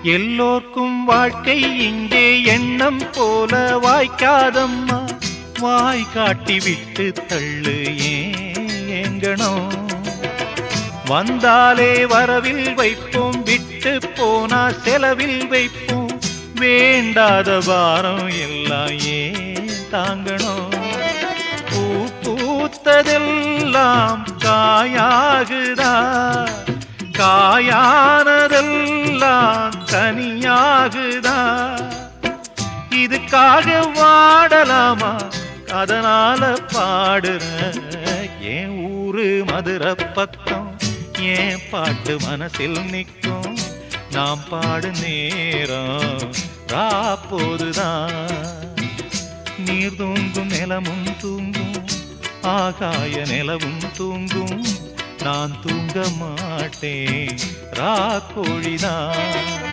எல்லோர்க்கும் வாழ்க்கை இங்கே எண்ணம் போல வாய்க்காதம்மா. வாய் காட்டி விட்டு தள்ளு ஏங்கணும். வந்தாலே வரவில் வைப்போம், விட்டு போனா செலவில் வைப்போம். வேண்டாத பாரம் எல்லாம் ஏன் தாங்கணும். பூ பூத்ததெல்லாம் காயாகுதா, காயானதெல்லாம் கனியாகுதா. இதுக்காக வாடலாமா, அதனால பாடுற. என் ஊரு மதுரை பக்கம், என் பாட்டு மனசில் நிற்கும். நாம் பாடு நேரம் ராப்போதுதான். நீர் தூங்கும் நிலமும் தூங்கும், ஆகாய நிலவும் தூங்கும். நான் தூங்க மாட்டேன், ராக்கோழிதான்.